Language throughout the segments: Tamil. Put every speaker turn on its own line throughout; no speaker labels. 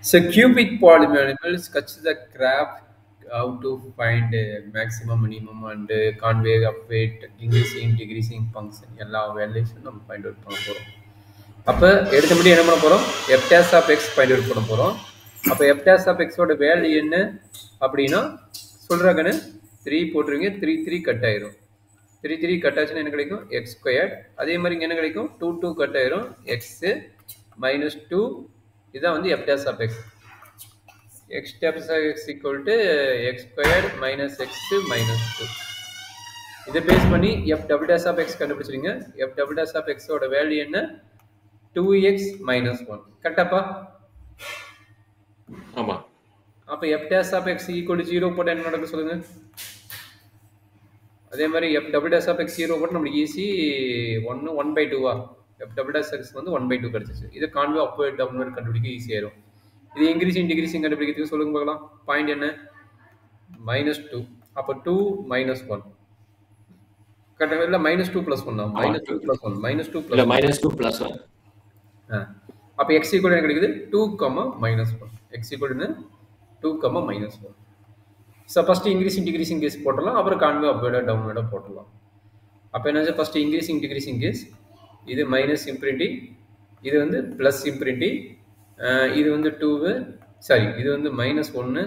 So cubic polynomials such the graph how to find maximum, minimum and convey of weight, decreasing function எல்லா வேல்யூஸும் நம்ம ஃபைண்ட் அவுட் பண்ண போகிறோம். அப்போ எடுத்தபடி என்ன பண்ண போகிறோம், f dash of x find out பண்ண போகிறோம். அப்போ f dash of x ஓட வேல்யூ என்ன அப்படின்னா சொல்கிறாங்கன்னு 3 போட்டுருவீங்க, 3 கட் ஆயிரும். 3 கட் ஆச்சுன்னா என்ன கிடைக்கும், எக்ஸ் ஸ்கொயர்ட். அதே மாதிரி இங்கே என்ன கிடைக்கும், 2 கட் ஆயிரும், எக்ஸு மைனஸ் 2. இதுதான் வந்து f dash of x. x dash of x equal to x squared minus x minus 2. இதை பேஸ் பண்ணி f double dash of x கண்டுபிடிச்சிருங்க. f double dash of x ஓட வேல்யூ என்ன, 2x minus 1. கரெக்டாப்பா?
ஆமா.
அப்போ f dash of x equal to 0 போட்டால் என்ன நடக்கும் சொல்லுங்க. அதே மாதிரி f double dash of x 0 போட்டு நம்மளுக்கு easy 1/2 f double dash of x வந்து 1/2 கிடைச்சிச்சு. இதை கான்வே அப்வர்ட் டவுன்வர்ட் கண்டுபிடிக்க ஈஸியாயிரும். இது இன்க்ரீசிங் டிக்ரீசிங் கண்டுபிடிக்கிறதுக்கு சொல்லுங்க பார்க்கலாம். பாயிண்ட் என்ன, -2. அப்போ 2 - 1 கரெக்டாக இல்லை, -2 + 1 தான், -2 + 1 -2
+1.
அப்போ x ஈக்குவல் என்ன கிடைக்குது, 2, -1. x equal 2, -1. So first increasing decreasing case போட்டலாம், அப்புறம் கான்வே அப்வர்டாக டவுன்வர்டாக போட்டலாம். அப்போ என்னாச்சு, ஃபஸ்ட்டு இன்க்ரீசிங் டிக்ரீசிங் கேஸ், இது மைனஸ் இன்ஃபினிட்டி, இது வந்து ப்ளஸ் இன்ஃபினிட்டி, இது வந்து 2, சாரி இது வந்து -1,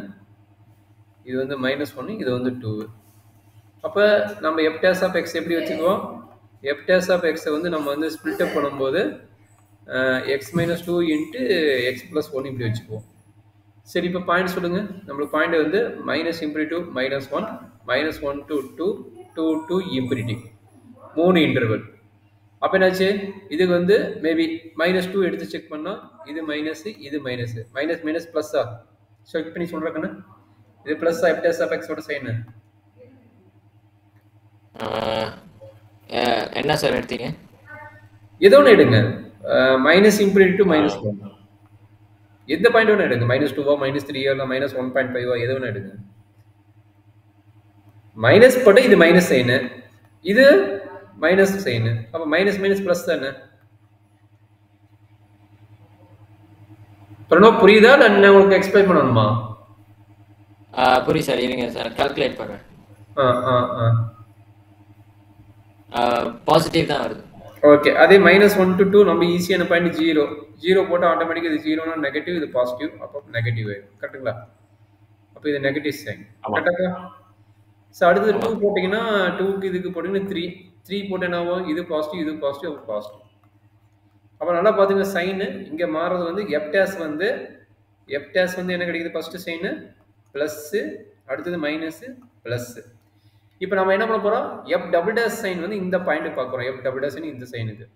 இது வந்து -1, இது வந்து 2. அப்போ நம்ம f dash of x எப்படி வச்சுக்குவோம், f dash of x வந்து நம்ம வந்து ஸ்பிளிட் அப் பண்ணும்போது x - 2 இன்ட்டு x + 1 இப்படி வச்சுக்குவோம். சரி, இப்போ பாயிண்ட் சொல்லுங்க. நம்மளுக்கு பாயிண்ட் வந்து -∞ to -1, -1 to 2, 2 to ∞, 3 இன்டர்வல். அப்போ என்னாச்சு, இதுக்கு வந்து மேபி -2 எடுத்து செக் பண்ணால் இது மைனஸ், இது மைனஸ், மைனஸ் ப்ளஸ்ஸா செக் பண்ணி சொல்கிறேன்னு. இது plus f dash of x ஓட சைன்
என்ன சார் எடுத்தீங்க?
ஏதோ ஒன்று எடுங்க, -∞ to -1. எந்த பாயிண்ட் ஒன்று எடுங்க, -2 -3 இல்லை -1.5 எது ஒன்று எடுங்க. மைனஸ் போட்டு இது மைனஸ் சைனு, இது மைனஸ் சைனு, அப்போ மைனஸ் மைனஸ் ப்ளஸ் தானே. பிரணவ் புரியுதா, நான் உங்களுக்கு எக்ஸ்பிளைன் பண்ணணுமா?
புரியுது சார், இருங்க சார் கால்குலேட் பண்ணுறேன். பாசிட்டிவ் தான் வருது.
ஓகே, அதே -1 to 2 நம்ம ஈஸியான பாயிண்ட் 0 போட்டால் ஆட்டோமேட்டிக்காக இது 0னா நெகட்டிவ், இது பாசிட்டிவ், அப்போ நெகட்டிவ் ஆயிடும். கரெக்டுங்களா? அப்போ இது நெகட்டிவ் சைன். கரெக்டாக? ஸோ அடுத்தது 2 போட்டிங்கன்னா 2க்கு இதுக்கு போட்டிங்கன்னா 3 போட்டு என்ன ஆகும், இது பாசிட்டிவ், இது பாசிட்டிவ், அப்போ பாசிட்டிவ். அப்போ நல்லா பார்த்துங்க, சைனு இங்கே மாறுறது வந்து f dash வந்து என்ன கிடைக்குது, ஃபஸ்ட்டு சைனு ப்ளஸ்ஸு, அடுத்தது மைனஸு, ப்ளஸ்ஸு. இப்போ நம்ம என்ன பண்ண போகிறோம், f double dash சைன் வந்து இந்த பாயிண்ட் பார்க்குறோம், f double dash இந்த சைனுக்கு.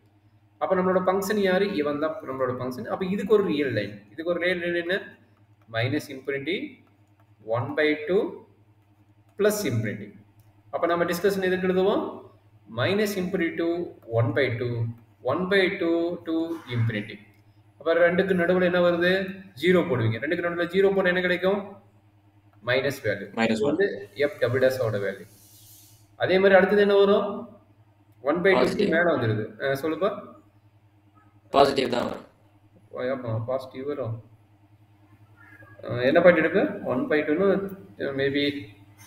அப்போ நம்மளோட ஃபங்க்ஷன் யார், இவன் தான் நம்மளோட ஃபங்க்ஷன். அப்போ இதுக்கு ஒரு ரியல் லைன், இதுக்கு ஒரு ரியல் லைன் என்ன, -∞, 1/2 +∞. அப்போ நம்ம டிஸ்கஷன் எதுக்கு எழுதுவோம், -∞ to 1/2, 1/2 to ∞. அப்போ ரெண்டுக்கு நடுவில் என்ன வருது, 0 போடுவீங்க. ரெண்டுக்கு நடுவில் 0 போட்டால் என்ன கிடைக்கும், மைனஸ் வேல்யூ, வந்து f double dash ஓட வேல்யூ. அதே மாதிரி அடுத்தது என்ன வரும், 1/2 மேலே வந்துடுது. சொல்லுப்பா.
பாசிட்டிவ் தான் வரும்.
ஆமாம், பாசிட்டிவ் வரும். என்ன பாயிண்ட் எடுப்பு, 1/2ன்னு மேபி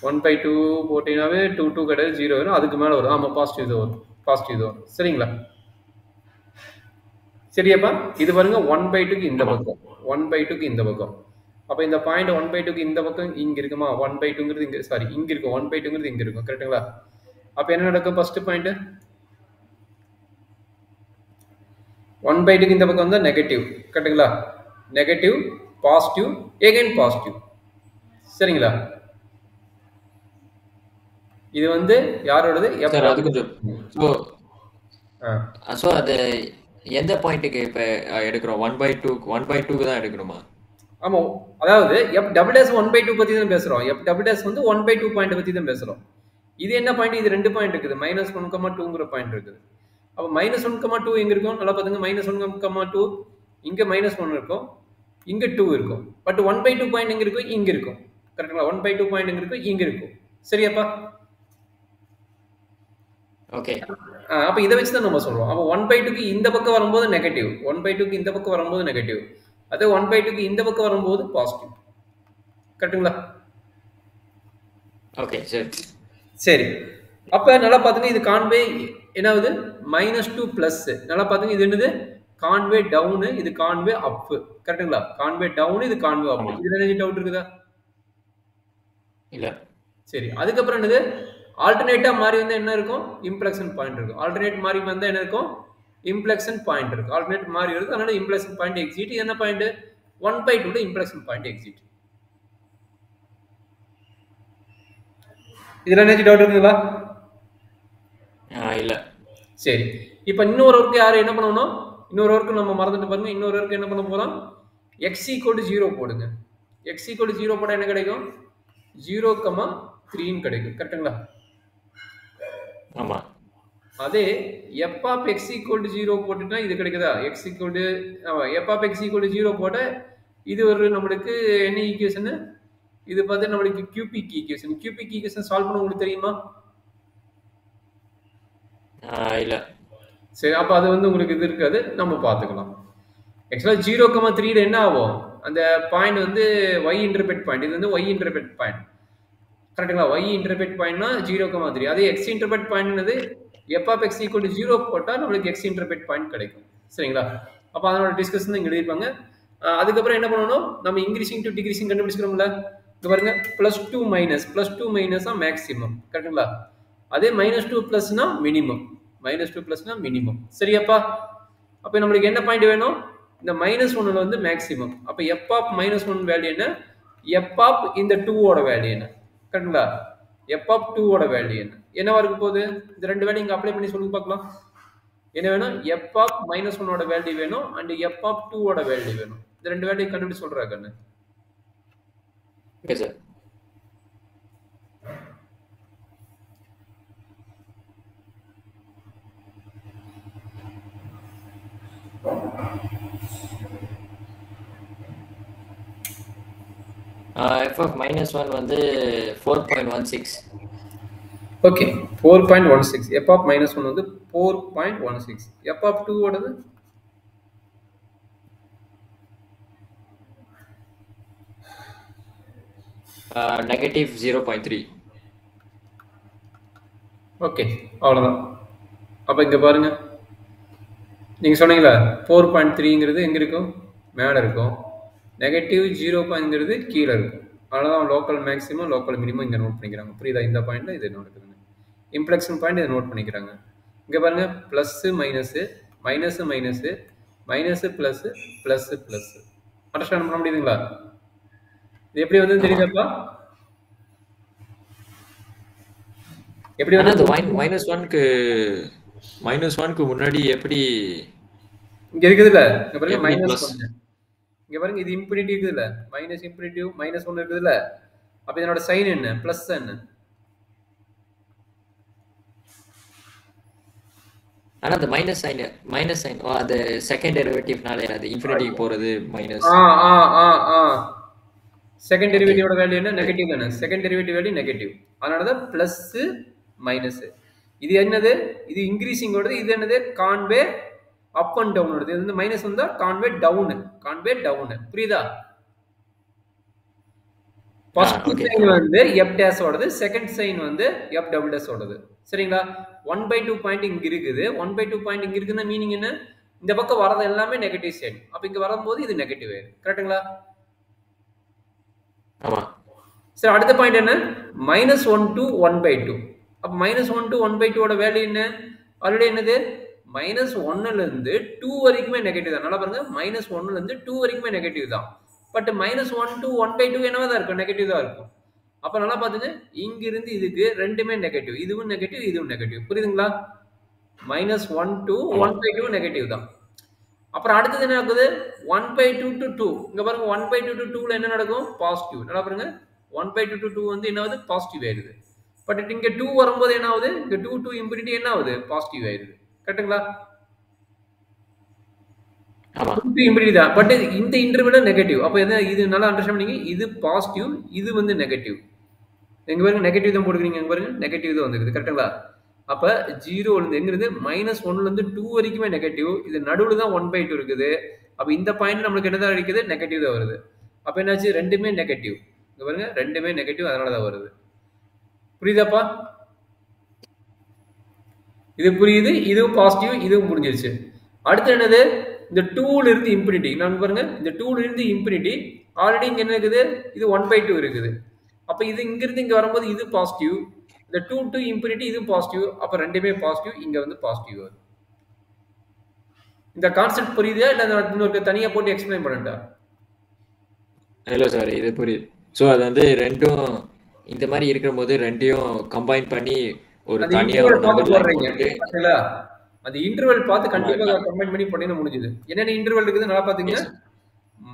1/2 போட்டிங்கனாவே 2 கிடையாது, 0 வரும், அதுக்கு மேலே வரும். ஆமாம், பாசிட்டிவ் தான் வரும், பாசிட்டிவ் தான் வரும். சரிங்களா? சரியாப்பா? இது பாருங்க, 1/2க்கு இந்த பக்கம், 1/2க்கு இந்த பக்கம். அப்போ இந்த பாயிண்ட் 1/2க்கு இந்த பக்கம் இங்கே இருக்குமா, 1/2ங்கிறது இங்கே, சாரி இங்கே இருக்கும், 1/2ங்கிறது இங்கே இருக்கும். கரெக்டுங்களா? அப்போ என்ன நடக்கும், ஃபஸ்ட்டு பாயிண்ட் 1/2க்கு இந்த பக்கம் வந்தால் நெகட்டிவ். கரெக்டுங்களா? Negative, positive, again positive. சரிங்களா? இது வந்து யாரோடது,
அது கொஞ்சம். ஸோ அது எந்த பாயிண்ட்டுக்கு இப்போ எடுக்கிறோம், 1/2க்கு தான் எடுக்கணுமா?
ஆமாம், அதாவது f double dash 1/2 பற்றி தான் பேசுகிறோம். f double dash வந்து 1/2 பாயிண்ட் பற்றி தான் பேசுகிறோம். இது என்ன பாயிண்ட், இது 2 பாயிண்ட் இருக்குது, -1,2ங்கிற பாயிண்ட் இருக்குது. அப்போ -1,2 எங்கே இருக்கும், நல்லா பார்த்துங்க, -1,2 இங்கே -1 இருக்கும், இங்கே 2 இருக்கும். பட் 1/2 பாயிண்ட் எங்கே இருக்கும், இங்கே இருக்கும். கரெக்டுங்களா? 1/2 பாயிண்ட் எங்கே இருக்கும், இங்கே இருக்கும். சரியாப்பா?
ஓகே.
அப்போ இதை வச்சு தான் நம்ம சொல்கிறோம். அப்போ 1/2க்கு இந்த பக்கம் வரும்போது நெகட்டிவ், 1/2க்கு இந்த பக்கம் வரும்போது நெகட்டிவ். அதே 1/2க்கு இந்த பக்கம் வரும்போது பாசிட்டிவ். கரெக்டுங்களா?
ஓகே சரி.
சரி, அப்ப நல்லா பாத்துங்க, இது கான்வே என்னாவது -2 பிளஸ். நல்லா பாத்துங்க, இது என்னது கான்வே டவுன், இது கான்வே அப். கரெக்டுங்களா? கான்வே டவுன், இது கான்வே அப். இதுல என்ன டவுட் இருக்குதா?
இல்ல.
சரி, அதுக்கப்புறம் என்னது ஆல்டர்னேட்டா மாறி வந்து என்ன இருக்கும்? இம்ப்ளெக்ஷன் பாயிண்ட் இருக்கும். ஆல்டர்னேட் மாறி வந்தா என்ன இருக்கும்? இம்ப்ளெக்ஷன் பாயிண்ட் இருக்கும். ஆல்டர்னேட் மாறி இருக்கு, அதனால இம்ப்ளெக்ஷன் பாயிண்ட் எக்ஸிட். என்ன பாயிண்ட்? 1/2 inflection point exist. இதுல என்ன டவுட் இருக்குங்களா?
இல்ல.
சரி, இப்ப இன்னொரு ஒர்க்கு யாரு என்ன பண்ணணும்? இன்னொரு ஒர்க்கு நம்ம மறந்துட்டு பாருங்க. இன்னொரு ஒர்க்கு என்ன பண்ண போறோம்? x = 0 போடுங்க. x = 0 போட்டா என்ன கிடைக்கும்? 0,3 கிடைக்கும். கரெக்ட்டுங்களா?
ஆமா.
அதே f of x = 0 போட்டுட்டா இது கிடைக்குதா? x f of x = 0 போட்டா இது ஒரு நம்மளுக்கு என்ன ஈக்குவேஷன்? இது பார்த்து நம்மளுக்கு cubic equation. Cubic equation solve பண்ண உங்களுக்கு தெரியுமா?
இல்ல.
சரி, அப்ப அது வந்து உங்களுக்கு இது இருக்காது, நம்ம பார்த்துக்கலாம். ஆக்சுவலா 0,3ல என்ன ஆகும்? அந்த பாயிண்ட் வந்து y இன்டர்செப்ட் பாயிண்ட். இது வந்து y இன்டர்செப்ட் பாயிண்ட். கரெக்ட்டுங்களா? y இன்டர்செப்ட் பாயிண்ட்னா 0,3. அதே x இன்டர்செப்ட் பாயிண்ட்னது f of x = 0 போட்டா நம்மளுக்கு x இன்டர்செப்ட் பாயிண்ட் கிடைக்கும். சரிங்களா? அப்ப அதனோட டிஸ்கஷன் இங்க எழுதிருப்பாங்க. அதுக்கப்புறம் என்ன பண்ணணும்? நம்ம இன்கிரீசிங் டு டிக்ரீசிங் கண்டுபிடிச்சிரோம்ல. இங்க பாருங்க, +2 மைனஸ் +2 மைனஸ் தான் மேக்ஸிமம். கரெக்ட்டுங்களா? அதே -2 பிளஸ்னா மினிமம். -2 பிளஸ்னா மினிமம். சரியாப்பா? அப்ப நம்மளுக்கு என்ன பாயிண்ட் வேணும்? இந்த -1ல வந்து மேக்ஸிமம். அப்ப f of -1 வேல்யூ என்ன? f of இந்த 2 ஓட வேல்யூ என்ன? கரெக்ட்டுங்களா? f of 2 ஓட வேல்யூ என்ன? என்னவா இருக்க போகுது? இந்த ரெண்டு வேல்யூ இங்க அப்ளை பண்ணி சொல்லுங்க பார்க்கலாம். என்ன வேணும்? f of -1 ஓட வேல்யூ வேணும் and f of 2 ஓட வேல்யூ வேணும். இந்த ரெண்டு வேல்யூ கண்டுபிடிச்சு சொல்றா கண்ணு.
Okay sir. f of -1 வந்து 4.16.
ஓகே, 4.16. f of -1 வந்து 4.16. f of 2 ஓடது
-0.3.
ஓகே, அவ்வளவுதான். அப்ப இங்க பாருங்க, நீங்க சொன்னீங்களா 4.3ங்கிறது எங்க இருக்கும்? மேல இருக்கும். -0.ங்கிறது கீழ இருக்கும். அதனால லோக்கல் மேக்ஸிமம் லோக்கல் மினிமம் இங்க நோட் பண்ணிக்கிறாங்க. புரியுதா? இந்த பாயிண்ட்ல இது நோட் பண்ணுங்க. இம்ப்ளெக்ஷன் பாயிண்ட் இதை நோட் பண்ணிக்கிறாங்க. இங்க பாருங்க, plus minus minus minus minus plus plus plus. Understand பண்ண முடியுதுங்களா? இது எப்படி வந்து தெரியுதாப்பா? எப்படி வந்து
-1க்கு முன்னாடி எப்படி
இங்க இருக்குதுல்ல? இங்க பாருங்க -1. இங்க பாருங்க, இது இன்ஃபினிட்டி இருக்குதுல்ல? மைனஸ் இன்ஃபினிட்டி -1 இருக்குதுல்ல? அப்ப இதனோட சைன் என்ன? பிளஸ் என்ன?
ஆனா அந்த மைனஸ் சைன் அது செகண்ட் டெரிவேட்டிவ்னால அது இன்ஃபினிட்டிக்கு போறது மைனஸ்.
செகண்ட் டெரிவேட்டிவோட வேல்யூ என்ன? நெகட்டிவ் தானே? Second derivative value negative. அதனால தான் பிளஸ் மைனஸ். இது என்னது? இது இன்க்ரீசிங் ஓடுது. இது என்னது? கான்வே அப் அண்ட் டவுன் ஓடுது. இது வந்து மைனஸ் வந்தா கான்வே டவுன். Concave down. புரியுதா? ஃபர்ஸ்ட் சைன் வந்து f dash ஓடுது, செகண்ட் சைன் வந்து f double dash ஓடுது. சரிங்களா? 1/2 பாயிண்ட் இங்க இருக்குது. 1/2 பாயிண்ட் இங்க இருக்குன்னா மீனிங் என்ன? இந்த பக்கம் வரது எல்லாமே நெகட்டிவ் சைன். அப்ப இங்க வரும்போது இது நெகட்டிவ் ஆயிடும். கரெக்ட்டுங்களா?
ஆமா.
சரி, அடுத்த பாயிண்ட் என்ன? -1 to 1/2. அப்ப -1 to 1/2 ஓட வேல்யூ என்ன? ஆல்ரெடி என்னது? -1ல இருந்து 2 வரைக்குமே நெகட்டிவ் தான். நல்லா பாருங்க, -1ல இருந்து 2 வரைக்குமே நெகட்டிவ் தான். பட் -1 to 1/2 என்னவா தான் இருக்கும்? நெகட்டிவ் தான் இருக்கும். அப்ப நல்லா பாத்துங்க, இங்க இருந்து இதுக்கு ரெண்டுமே நெகட்டிவ். இதுவும் நெகட்டிவ், இதுவும் நெகட்டிவ். புரியுதுங்களா? -1 to 1/2 நெகட்டிவ் தான். அப்புறம் அடுத்தது என்ன ஆகுது? 1/2 to 2. இங்க பாருங்க, 1/2 to 2ல என்ன நடக்கும்? பாசிட்டிவ். நல்லா பாருங்க, 1/2 to 2 வந்து என்ன ஆகுது? பாசிட்டிவ் ஆயிடுது. பட் இங்க 2 வரும்போது என்ன ஆகுது? இங்க 2 to infinity என்ன ஆகுது? பாசிட்டிவ் ஆயிடுது. கரெக்ட்டுங்களா?
ஆமா.
2 to infinity தான். பட் இந்த இன்டர்வல்ல நெகட்டிவ். அப்ப என்ன? இது நல்லா அண்டர்ஸ்டாண்ட் பண்ணீங்க. இது பாசிட்டிவ், இது வந்து நெகட்டிவ். எங்க பாருங்க, நெகட்டிவ் தான் போடுறீங்க. எங்க பாருங்க, நெகட்டிவ் தான் வந்துருக்குது. கரெக்ட்டுங்களா? அப்ப 0ல இருந்து எங்க இருந்து? -1ல இருந்து 2 வரைக்குமே நெகட்டிவ். இது நடுவுல தான் 1/2 இருக்குது. அப்போ இந்த பாயிண்ட் நம்மளுக்கு என்னதான் கிடைக்குது? நெகட்டிவ் தான் வருது. அப்போ என்னாச்சு? ரெண்டுமே நெகட்டிவ். இங்க பாருங்க, ரெண்டுமே நெகட்டிவ், அதனால தான் வருது. புரியுதாப்பா? இது புரியுது, இதுவும் பாசிட்டிவ், இதுவும் புரிஞ்சிருச்சு. அடுத்து என்னது? இந்த 2ல இருந்து இன்ஃபினிட்டி. நான் பாருங்க, இந்த 2ல இருந்து இன்ஃபினிட்டி ஆல்ரெடி இங்க என்ன இருக்குது? இது 1/2 இருக்குது. அப்ப இது இங்க இருந்து இங்க வரும்போது இது பாசிட்டிவ். இந்த 2 டு இன்ஃபினிட்டி இது பாசிட்டிவ். அப்ப ரெண்டுமே பாசிட்டிவ், இங்க வந்து பாசிட்டிவ் வருது. இந்த கான்செப்ட் புரியுதா இல்ல இன்னொரு தனியா போட்டு எக்ஸ்பிளைன் பண்ணட்டா?
இல்ல சார், இது புரியுது. சோ அது வந்து ரெண்டும் இந்த மாதிரி இருக்கும்போது ரெண்டையும் கம்பைன் பண்ணி ஒரு தனியா ஒரு நம்பர் லைன் போட்டுட்டு
பாத்தீங்களா? அந்த இன்டர்வல் பார்த்து கண்டிப்பா கம்பைன் பண்ணி பண்ணி முடிஞ்சது. என்னென்ன இன்டர்வல் இருக்குது நல்லா பாத்தீங்க.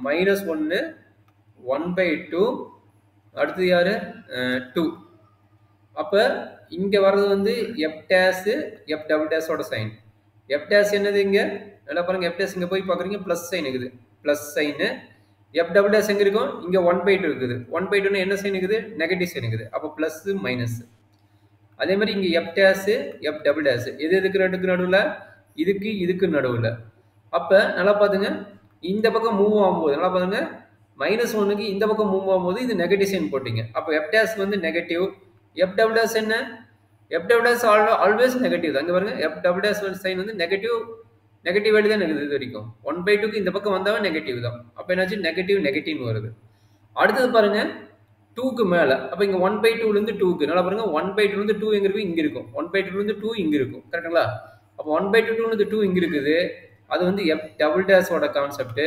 -1 1/2 அடுத்து யாரு? 2. அப்ப இங்க வர்றது வந்து f dash f double dash ஓட சைன். f dash என்னது இங்க? நல்லா பாருங்க, f dash இங்க போய் பாக்குறீங்க பிளஸ் சைன் இருக்குது. Plus sign. f double dash எங்க இருக்கும்? இங்க 1/2 இருக்குது. 1/2 னா என்ன சைன் இருக்குது? நெகட்டிவ் சைன் இருக்குது. அப்ப பிளஸ் மைனஸ். அதே மாதிரி இங்க f dash f double dash எது எதுக்கு ரெண்டுக்கு நடுவுல? இதுக்கு நடுவுல. அப்ப நல்லா பாத்துங்க, இந்த பக்கம் மூவ் ஆகும்போது நல்லா பாருங்க, -1க்கு இந்த பக்கம் மூவ் ஆகும்போது இது நெகட்டிவ் சைன் போட்டீங்க. அப்ப f dash வந்து நெகட்டிவ். f double dash என்ன? f double dash always negative தான். இங்க பாருங்க, f double dash சைன் வந்து நெகட்டிவ் வேல்யூ தான் இருக்குது இது வரைக்கும். 1/2க்கு இந்த பக்கம் வந்தாவே நெகட்டிவ் தான். அப்ப என்னாச்சு? நெகட்டிவ்னு வருது. அடுத்தது பாருங்க, 2க்கு மேல. அப்ப இங்க 1/2ல இருந்து 2க்கு நல்லா பாருங்க, 1/2ல இருந்து 2 எங்க இருக்கு? இங்க இருக்கும். 1/2ல இருந்து 2 இங்க இருக்கும். கரெக்ட்டுங்களா? அப்ப 1/2 ல இருந்து 2 இங்க இருக்குது. அது வந்து f double dash ஓட கான்செப்ட்.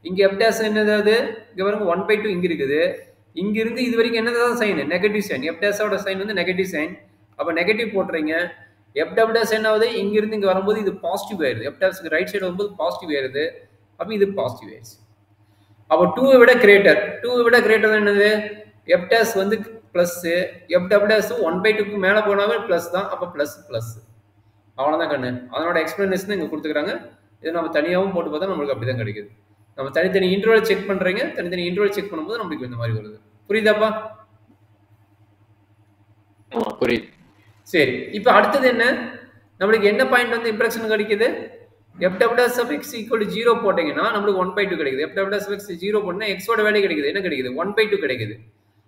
இங்க f dash என்னது? இங்க பாருங்க, 1/2 இங்க இருக்குது. இங்க இருந்து இது வரைக்கும் என்னதான் sign? Negative sign. f dash ஓட சைன் வந்து நெகட்டிவ் சைன். அப்ப நெகட்டிவ் போட்றீங்க. f double dash என்ன ஆகுது? இங்க இருந்து இங்க வரும்போது இது பாசிட்டிவ் ஆயிருது. f dash ரைட் சைடு வரும்போது பாசிட்டிவ் ஆயிருது. அப்ப இது பாசிட்டிவ் ஆயிருச்சு. அப்ப 2 விட கிரேட்டர் என்னது? f dash வந்து பிளஸ், f double dash 1/2க்கு மேல போனாவே பிளஸ் தான். அப்ப பிளஸ். அவ்வளவுதான் கண்ணு. அதனோட எக்ஸ்பிளனேஷன் இங்க கொடுத்துக்கிறாங்க. இதை நம்ம தனியாகவும் போட்டு பார்த்தா நம்மளுக்கு அப்படிதான் கிடைக்குது. நம்ம தனித்தனி இன்டர்வல் செக் பண்றீங்க. தனித்தனி இன்டர்வல் செக் பண்ணும்போது நம்மளுக்கு இந்த மாதிரி வருது. புரியுதாப்பா?
புரியுது.
சரி, இப்போ அடுத்தது என்ன? நம்மளுக்கு என்ன பாயிண்ட் வந்து இம்ப்ரெஷன் கிடைக்குது? f double dash of x equal to 0 போட்டீங்கன்னா நம்மளுக்கு 1/2 கிடைக்குது. f double dash of x 0 போட்டா x ஓட வேல்யூ கிடைக்குது. என்ன கிடைக்குது? 1/2 கிடைக்குது.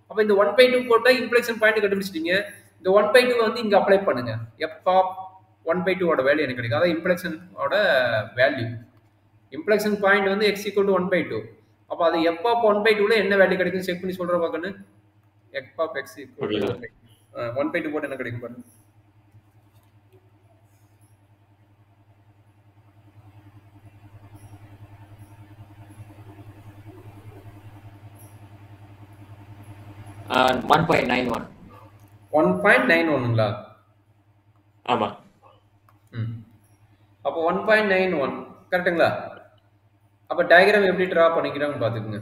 அப்ப இந்த 1/2 போட்டா இம்ப்ரெஷன் பாயிண்ட் கண்டுபிடிச்சிட்டீங்க. இந்த 1/2 வந்து இங்க அப்ளை பண்ணுங்க. f of 1/2 ஓட வேல்யூ எனக்கு கிடைக்கும். அதாவது இம்ப்ளெக்ஷன் ஓட வேல்யூ. இம்ப்ளெக்ஷன் பாயிண்ட் வந்து x equal to 1/2. அப்ப அது f of 1/2 ல என்ன வேல்யூ கிடைக்கும் செக் பண்ணி சொல்ற பாக்கணும். f of x equal to 1/2 போட்டு என்ன கிடைக்கும் பாருங்க.
Uh, 1.91.
1.91ங்களா?
ஆமா.
அப்போ 1.91 கரெக்ட்டுங்களா? அப்ப டயகிராம் எப்படி டிரா பண்ணிக்கிறாங்க பாத்துக்கோங்க.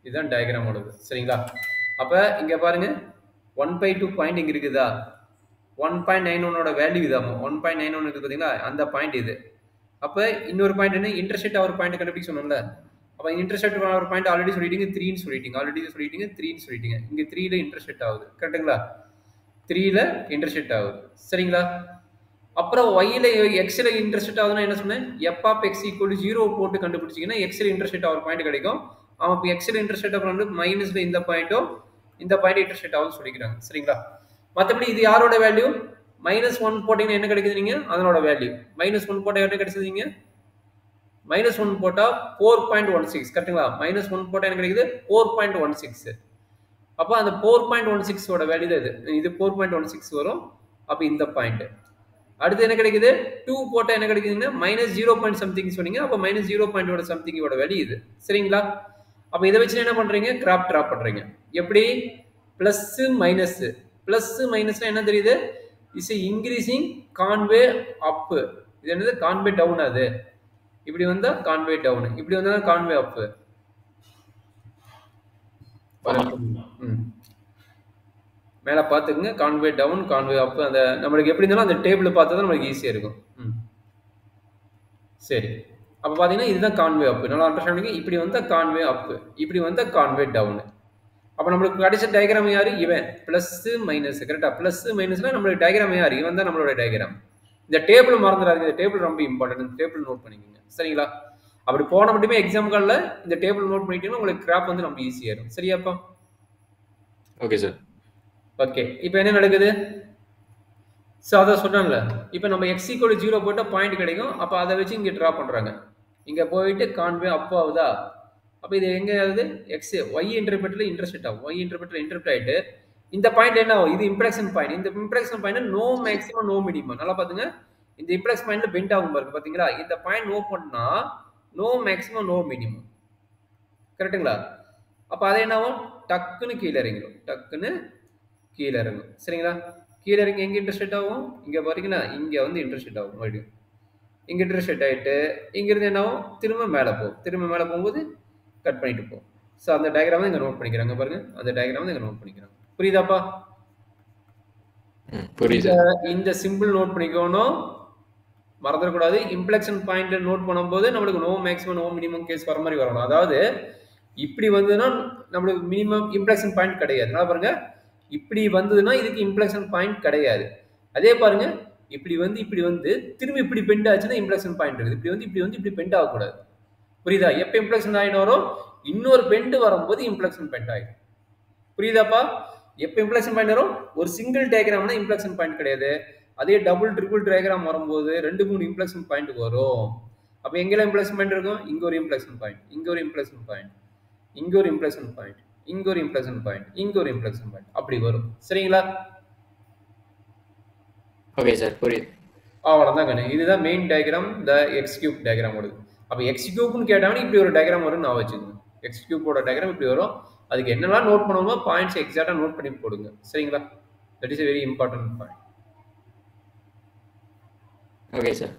இதுதான் டயகிராம் ஓடுது. சரிங்களா? அப்ப இங்க பாருங்க, 1/2 பாயிண்ட் இங்க இருக்குதா? 1.91 ஓட வேல்யூ இதாமா. 1.91 இருக்கு பாத்தீங்களா? அந்த பாயிண்ட் இது. அப்ப இன்னொரு பாயிண்ட் என்ன? இன்டர்செக்ட் ஆவர் பாயிண்ட் கண்டுபிடிக்க சொன்னோம்ல. அப்ப இன்டர்செக்ட் ஆவர் பாயிண்ட் ஆல்ரெடி சொல்லிட்டீங்க, 3ன்னு சொல்லிட்டீங்க. 3ன்னு சொல்லிட்டீங்க. இங்க 3ல இன்டர்செக்ட் ஆகுது. கரெக்ட்டுங்களா? 3ல இன்டர்செக்ட் ஆகுது. சரிங்களா? அப்புறம் yல xல இன்டர்செக்ட் ஆகுதுன்னா என்ன சொன்னேன்? f of x equal to 0 போட்டு கண்டுபிடிச்சீங்கன்னா xல இன்டர்செக்ட் ஆகிற பாயிண்ட் கிடைக்கும். அப்ப xல இன்டர்செக்ட் ஆகுறது மைனஸ்ல இந்த பாயிண்ட்டும் இந்த பாயிண்ட் இன்டர்செக்ட் ஆகுதுன்னு சொல்லிக்கிறாங்க. சரிங்களா? மத்தபடி இது யாரோட வேல்யூ? -1 போட்டீங்கன்னா என்ன கிடைக்குது நீங்க? அதனோட வேல்யூ. -1 போட்டா என்ன கிடைச்சது நீங்க? -1 போட்டா 4.16. கரெக்ட்டுங்களா? -1 போட்டா என்ன கிடைக்குது? 4.16. அப்ப அந்த 4.16 ஓட வேல்யூ தான் இது. இது 4.16 வரும். அப்ப இந்த பாயிண்ட். அடுத்து என்ன கிடைக்குது? 2 போட்டா என்ன கிடைக்குதுன்னா -0. something சொன்னீங்க. அப்ப -0. ஓட something ஓட வேல்யூ இது. சரிங்களா? அப்ப இத வச்சு என்ன பண்றீங்க? கிராஃப் டிரா பண்றீங்க. எப்படி? Plus minus. பிளஸ் மைனஸ்னா என்ன தெரியுது? Is increasing concave up. இது என்னது? Concave down. அது இப்படி வந்தா கான்வே டவுன், இப்படி வந்தா கான்வே அப். மேல பாத்துக்கங்க, கான்வே டவுன், கான்வே அப். அந்த நம்மளுக்கு எப்படி இருந்தாலும் அந்த டேபிள் பார்த்தா தான் நமக்கு ஈஸியா இருக்கும். சரி, அப்ப பாத்தீங்கன்னா இதுதான் கான்வே அப். நல்லா அண்டர்ஸ்டாண்ட் பண்ணுங்க. இப்படி வந்தா கான்வே அப், இப்படி வந்தா கான்வே டவுன். அப்ப நம்மளுக்கு கிடைச்ச டயகிராம் யாரு? இவன். Plus minus. கரெக்டா? பிளஸ் மைனஸ்னா நம்மளுக்கு டயகிராம் யாரு? இவன் தான் நம்மளோட டயகிராம். இந்த டேபிள் மறந்துடாதீங்க. இந்த டேபிள் ரொம்ப இம்பார்ட்டன்ட். இந்த டேபிள் நோட் பண்ணிக்கோங்க. சரிங்களா? அப்படி போன மட்டுமே எக்ஸாம் காலில் இந்த டேபிள் நோட் பண்ணிட்டீங்கன்னா உங்களுக்கு கிராப் வந்து நம்ம ஈஸியாக இருக்கும். சரியாப்பா?
Okay sir.
ஓகே, இப்போ என்ன நடக்குது? ஸோ அதை சொன்னேன்ல, இப்போ நம்ம எக்ஸ் ஈக்குவல் 0 போட்டால் பாயிண்ட் கிடைக்கும். அப்போ அதை வச்சு இங்கே ட்ரா பண்ணுறாங்க. இங்கே போயிட்டு கான்வே அப் ஆகுதா? அப்போ இது எங்கே ஆகுது? எக்ஸ் ஒய் இன்டர்பிரேட்டரில் இன்டர்செக்ட் ஆகும். ஒய் இன்டர்பிரேட்டரில் இன்டர்பிரேட் ஆகிட்டு இந்த பாயிண்ட் என்ன ஆகும்? இது இம்ப்ரெக்ஷன் பாயிண்ட். இந்த inflection point no maximum no minimum. நல்லா பார்த்துங்க, இந்த இம்ப்ரெக்ஷன் பாயிண்ட்ல பெண்ட் ஆகும் பாருங்க. பார்த்தீங்களா? இந்த பாயிண்ட் நோ பண்ணா நோ மேக்ஸிமம் நோ மினிமம். கரெக்டுங்களா? அப்போ அது என்ன ஆகும்? டக்குன்னு கீழே இறங்கிடும். டக்குன்னு கீழே இறங்கும். சரிங்களா? கீழே இறங்கி எங்கே இன்டர்செக்ட் ஆகும்? இங்கே பாத்தீங்கன்னா இங்கே வந்து இன்டர்செக்ட் ஆகும். மறுபடியும் இங்கே இன்டர்செக்ட் ஆகிட்டு இங்கிருந்து என்ன ஆகும்? திரும்ப மேலே போகும். திரும்ப மேலே போகும்போது கட் பண்ணிட்டு போகும். ஸோ அந்த டயக்ராம் தான் இங்கே நோட் பண்ணிக்கிறாங்க பாருங்க. அந்த டயக்ராம் தான் இங்கே நோட் பண்ணிக்கிறாங்க. புரியுதாப்பா?
புரியுது.
இந்த சிம்பிள் நோட் பண்ணிக்கணும், மறந்துடக்கூடாது. இம்ப்ளெக்ஷன் பாயிண்ட் நோட் பண்ணும்போது நம்மளுக்கு no maximum no minimum case வர மாதிரி வரணும். அதாவது இப்படி வந்ததுன்னா நம்மளுக்கு மினிமம் இம்ப்ளெக்ஷன் பாயிண்ட் கிடையாது. நல்லா பாருங்க, இப்படி வந்ததுன்னா இதுக்கு இம்ப்ளெக்ஷன் பாயிண்ட் கிடையாது. அதே பாருங்க, இப்படி வந்து திரும்பி இப்படி பெண்ட் ஆச்சுன்னா இம்ப்ளெக்ஷன் பாயிண்ட் இருக்குது. இப்படி வந்து இப்படி பெண்ட் ஆகக்கூடாது. புரியுதா? எப்போ இம்ப்ளெக்ஷன் ஆகிடும் வரும்? இன்னொரு பெண்ட் வரும்போது இம்ப்ளெக்ஷன் பாயிண்ட் ஆகிடும். புரியுதாப்பா? எப்போ இம்ப்ளெக்ஷன் பாயிண்ட் வரும்? ஒரு சிங்கிள் டயக்ராம்னா இம்ப்ளெக்ஷன் பாயிண்ட் கிடையாது. அதே டபுள் ட்ரிபிள் டயக்ராம் வரும்போது 2-3 இம்ப்ளெக்ஷன் பாயிண்ட் வரும். அப்போ எங்கெல்லாம் இம்ப்ளெக்ஷன் பாயிண்ட் இருக்கும்? இங்க ஒரு இம்ப்ளெக்ஷன் பாயிண்ட், இங்க ஒரு இம்ப்ளெக்ஷன் பாயிண்ட், இங்க ஒரு இம்ப்ளெக்ஷன் பாயிண்ட், இங்க ஒரு இம்ப்ளெக்ஷன் பாயிண்ட், இங்க ஒரு இம்ப்ளெக்ஷன் பாயிண்ட், அப்படி வரும். சரிங்களா?
ஓகே சார், புரியுது.
அவ்வளோதான் கண்ணு. இதுதான் மெயின் டயக்ராம், த எக்ஸ் கியூப் டயக்ராம் வருது. அப்போ எக்ஸ் கியூப்னு கேட்டாங்கன்னா இப்படி ஒரு டயக்ராம் வரும்னு நான் வச்சுக்கணும். எக்ஸ் கியூபோட டயக்ராம் இப்படி வரும். அதுக்கு என்னெல்லாம் நோட் பண்ணணுமோ பாயிண்ட்ஸ் எக்ஸாக்டாக நோட் பண்ணி போடுங்க. சரிங்களா? That is a very important point.
Okay sir.